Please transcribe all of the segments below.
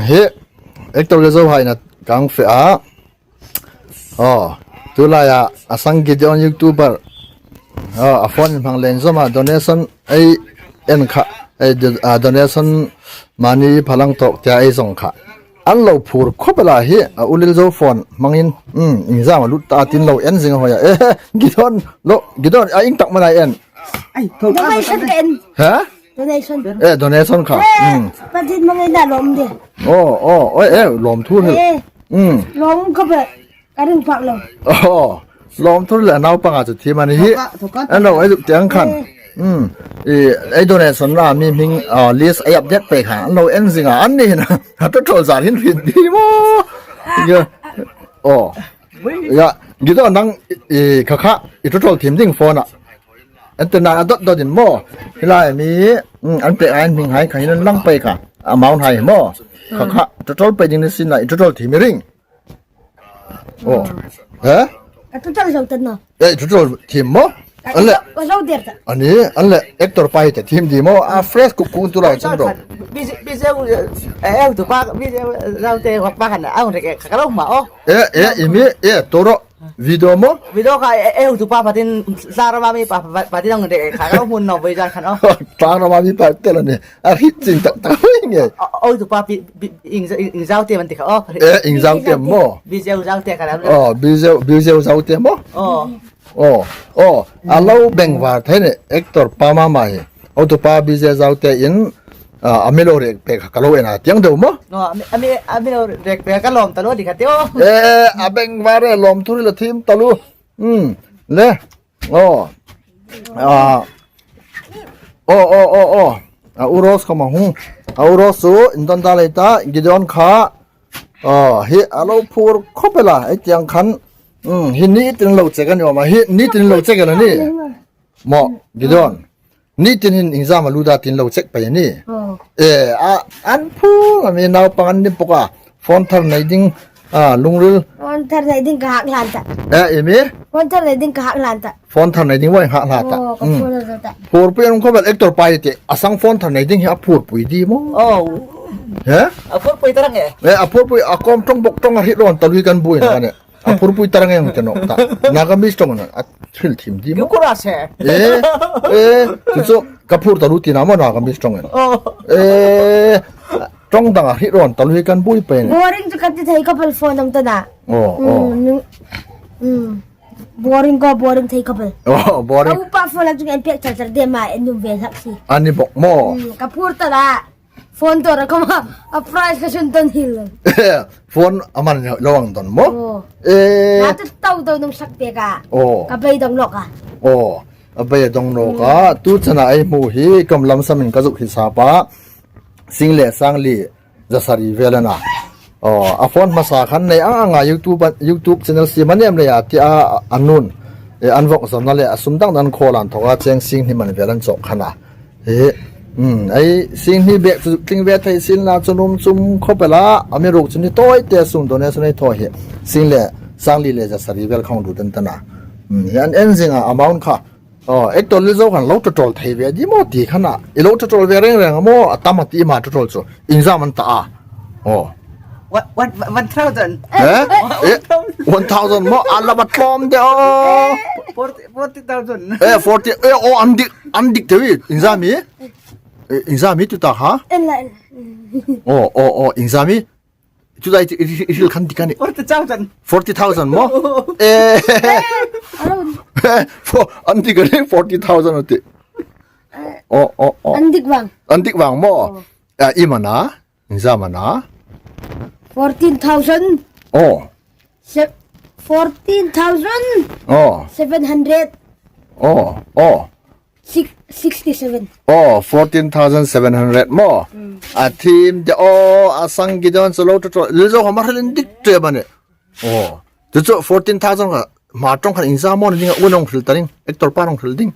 เฮเอ็กตัวเรโซไฮนะกังเฟะตัวลายสังเกตจากยูทูบเบอร์ฟอนพังเลนส์มาดอนเนชั่นไอเอ็นค่ะไอดอนเนชั่นมันนี่พลังตกใจไอส่งค่ะอันเราพูดครบเวลาเฮอุลิลโซฟอนมังอินอิงซ่ามาลุตตาตินเราเอ็นสิงห์หอยกิดอนอิงตักมาไหนเอ็นไอ้ถูกต้องฮะdonation donation ค่ะประเทศมังไงน่ะลมดิลมทุ่นลมก็แบบกระดึงผักลมลมทุ่นแหละนาปังอาจจะที่มันนี่อันเราไอ้เตียงขันไอ้ donation ล่ะมีมิงlist ไอ้อัปเดตไปค่ะเราเอ็นสิงอันนี้นะถ้าตัวโทรศัพท์หินผิดดีมั้ยยะกิดอนนั่งค่ะอีตัวโทรทีมดิ้งโฟนอ่ะอันตัวนั้นดอดินหม้อเวลามีอันเปอันมิงหายใครนั้นลังไปค่ะเมาหายหม้อค่ะตัวไปยิงในสินะตัวทีมริงตัวเราตันเนาะตัวทีมหม้ออันละอันนี้อันละเอ็กตัวไปแต่ทีมดีหม้อเฟรชกุ๊กตัวเราจังหรอบิเซลตัวป้าบิเซลเราเตะกับป้ากันเอาเด็กข้าลงมาอีมีตัวเราวิดีโอมั้งวิดีโอค่ะตัวป้าพัดดินซาราบามีพัดดินเอาเด็กข้าลงหุ่นนอกไปจานขันซาราบามีพัดเตลเนี่ยฮิตจริงแต่ยังไงตัวป้าอิงเจ้าเตะมันติเขาอิงเจ้าเตะมั้งบิเซลเจ้าเตะกันแล้วบิเซลเจ้าเตะมั้งเราแบ่งว่าเท่านี้เอ็กตัวป้ามาไม่ตัวป้าบิเซลเจ้าเตะอินอเมริกาเด็กเปกกะโลเอนะเตียงเดียวมั้งอเมริกาเด็กเปกกะลมตะลุดิค่ะเตียวแบ่งว่าเรื่องลมทุเรศทีมตะลุเลยอุโรสเข้ามาหูอุโรสอินตันตาเลต้ากิดอนขาเฮเราพูดครบเวลาไอ้เตียงขันฮินี่ตินเราเจกันอยู่มาฮินี่ตินเราเจกันนี่หมอกิดอนนี่ตินอิงซามาลูดาตินเราเช็คไปนี่อันพูมีนาวปังนี่ปกะฟอนทาร์ไนดิ้งลุงรุ่ฟอนทาร์ไนดิ้งกะหักหลานตะเอมีฟอนทาร์ไนดิ้งกะหักหลานตะฟอนทาร์ไนดิ้งว่าหักหลานตะพูดเพื่อนเขาแบบเอ็กตัวไปเตะสังฟอนทาร์ไนดิ้งให้พูดปุยดีมั้งพูดปุยตรังไงพูดปุยกอมต้องบกต้องอาทิตย์ร้อนตะลุยกันบุยนะเนี่ยพูดปุยตรังไงมันจะนกตานาก็มิสตรงนั้นชิลทีมดีมั้งยุคราเช่จุดกับพูดตะลุยตีน้ำมันนาก็มิสตรงนั้นตรงต่างฮิตร้อนตะลุยกันบุยเป็นboring จะกันที่ไทยก็เป็นโฟนน้ำตาหนาboring ก็ boring ไทยก็เป็นboring เอาป้าโฟนแล้วจุกันเปียกจัดจัดเดียมาเอ็นดูเวสักสิอันนี้บอกโม่กับพูดตะละโฟนตัวเราก็มาเอาไพรส์ก็ชุนตันฮิลโฟนอามันระวังตอนโม่น่าจะเต้าตัวนุ่มสักเปียกะกับไปดงนกอ่ะไปดงนกอ่ะตู้ชนะไอ้หมูฮีกำลังสมิงกระจุกหิสาปะสิ่งเล่สังลีจะสารีเวลนะฟอนมาสาขันในYouTube channel สิมันเนี่ยเลยที่อันนู้นอันวกสำนักเลยสมตั้งดันโคลันทว่าเจียงสิ่งที่มันเวลันจบขนาดไอ้สิ่งที่เบสสิ่งเวทไทยสินลาจุนุ่มจุ่มเข้าไปละอเมริกาชนิดตัวเตะสุ่มตัวนี้ชนิดตัวเหตุสิ่งเล่สังลีเลยจะสารีเวลของดูดันตนาอันเอ็นสิ่งอามาอุนค่ะเอ็กตัวลิโซกันเราจะโจลไทยเวดีโมดีขนาดเราจะโจลเวเร่งๆโมตามมาตีมาจะโจลจูอินซามันตา1,000 1,000 โมอันละบัดลอมเดียว40,000 40อันดิกเทวีอินซามีตุตาฮะอินซามีจุดไอ้ที่คันดิกันนี่40,000 โมอันดิกันนี่ 40,000 อุติอันดิกวังโมอีมานะอินซามานะ 14,000 14,767 14,700 more team the asang gidon solo to lizo hamarlin dik te bane to 14,000 ma tong khan insa mo ni unong filtering ektor parong filtering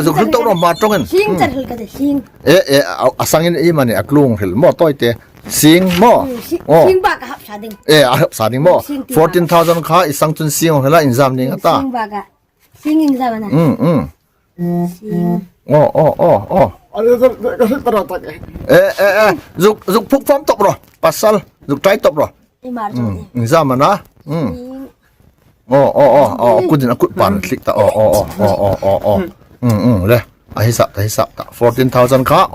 so khul to ma tong en sing char hil ka de sing asang in mane aklung hil mo toite sing mo sing ba ka hap sading sading mo 14,000 kha isang chun sing hela injam ni nga ta sing ba ka sing injam na Ano kasi paratak eh. Zuk phuk phom top ro. Pasal zuk trai top ro. Imar Zaman na. Aku din aku pan klik ta. Le. Hisap ta. 14,000 ka.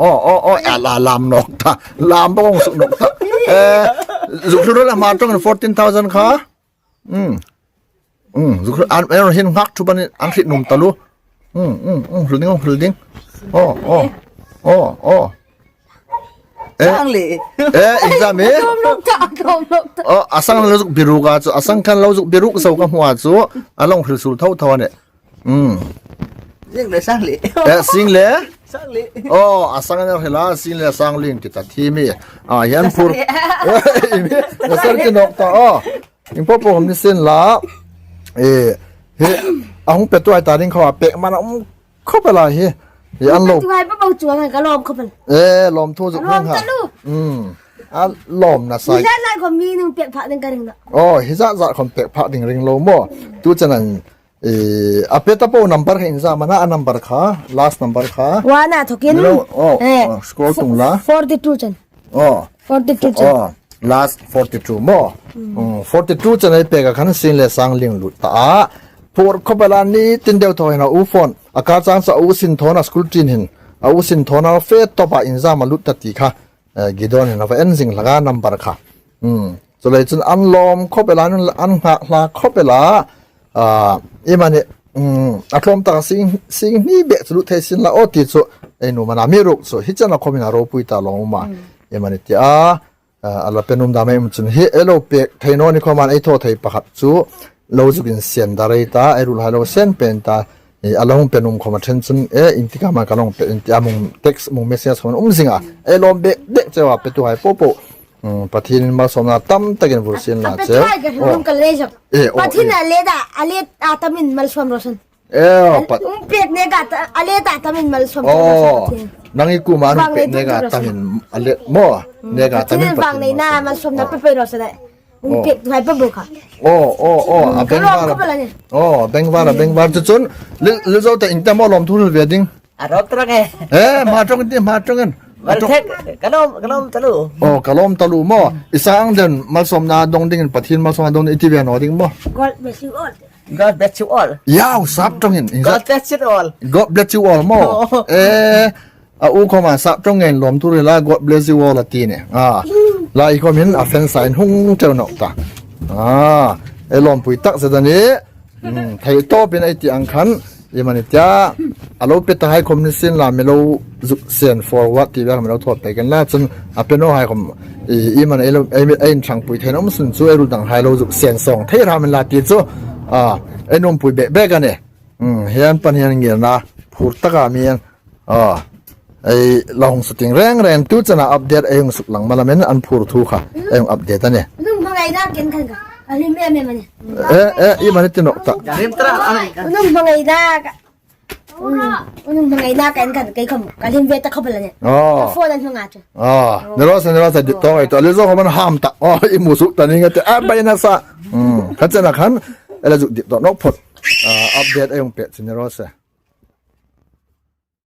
Lam nok ta. Lam bong suk nok ta. Zuk tu la ma tong 14,000 ka. Zuk an hin hak tu ban an khit num ta lu. Holding. Sang li. Exam Kom nok asang lazuk biru ga chu asang kan lazuk biru so ka hwa chu along hrisul thau ne Jing le sang li. sing le Sang li. asang na hela sing le sang ling ti ta thi mi yan pur na sar ki nok ta impo po hom ni sen la he ahung pe tu ai ta ding khawa pe man kho pa la he yan lo ตัวไอ้ป้าเบาจัวมันก็ลอมเข้าไป ลมthu zu ลอม ha ตะลู ลมna มี sai ด้านในของมีนึงเปียกผักนึงกันนึงละ hiza za kon pek pha ding ring lo mo tu chanan apeta po number kha inza mana a number kha last number kha ว่าน่ะทกิน scroll tung la 42จัน 42จัน last 42 mo 42 chanai peka khan sin le sang ling lu ta por khobala ni tin deu tho na u phone aka chang sa u sin thona school tin hin u sin thona fe to pa inza ma lut ta ti kha gidon na fa enzing laga number kha so le chun anlom khobela an ha khobela imane atlom ta sing ni be chu the sin la o ti chu enu mana mi ru so hi chana khomina ro pui ta lo ma imane ti ala penum da mai chun hi elo pe thaino ni khoman ai tho thai pakhat chu lo jukin sian darai ta erul halo sen pen ta along penum khoma then chun intika ma kalong pe amung text mung message khon zinga elom be de chewa pe tu hai popo pathin ma somna tam takin vur sin la che ใช่กันลงกันเลยจ้ะปะที่น่ะเลดอาตามินมัลสวมรสน pat เปียกเนกะอาตามินมัลสวมรสน nangi ku man pe nega tamin ale mo nega ที่ tamin ฟังในหน้ามันสวมนับไปรสได้เปียกไว้ปะบุค่ะ a beng war chun le zo ta inta mo lom thul wedding Arop terang eh. ma tong Bartek kalom talu. Kalom talu mo isang den mal som na dong ding pathin mal som na dong itibian no ding mo God bless you all God bless you all. yaw sap tong in God bless you all. God bless you all mo u ko ma sap tong en lom thul la God bless you all la ti ne la I ko min a fen sign hung tel no ta lom pui tak se da ni thai to bin ai ti ang khan yemani tia alo pe ta hai khom ni sin la melo zuk sen forward ti ba melo thot pe kan la chun apeno hai khom I man elo ai chang pui thenom sun chu eru dang hai lo zuk sen song thei ra man la ti chu enom pui be ga ne hian pan hian ngi na phur ta ga mi ai long suting reng tu chana update ai ng suk lang malamen an phur thu kha ai update ane นุ่งบางไงน่ากินกันกันอันนี้แม่มันเนี่ย I man ti no ta Jarim terang. นุ่งบางไงน่ากันนุ่งบางไงน่ากันกันไกลคำกันเห็นเวทเข้าไปแล้วเนี่ยโฟนนั่นทำงานจ้ะne ro sa to ai to le zo man ham ta I mu su ta ni nga te ba ina sa khan chana khan ele zu di to no phot update ai ong pe chin ro sa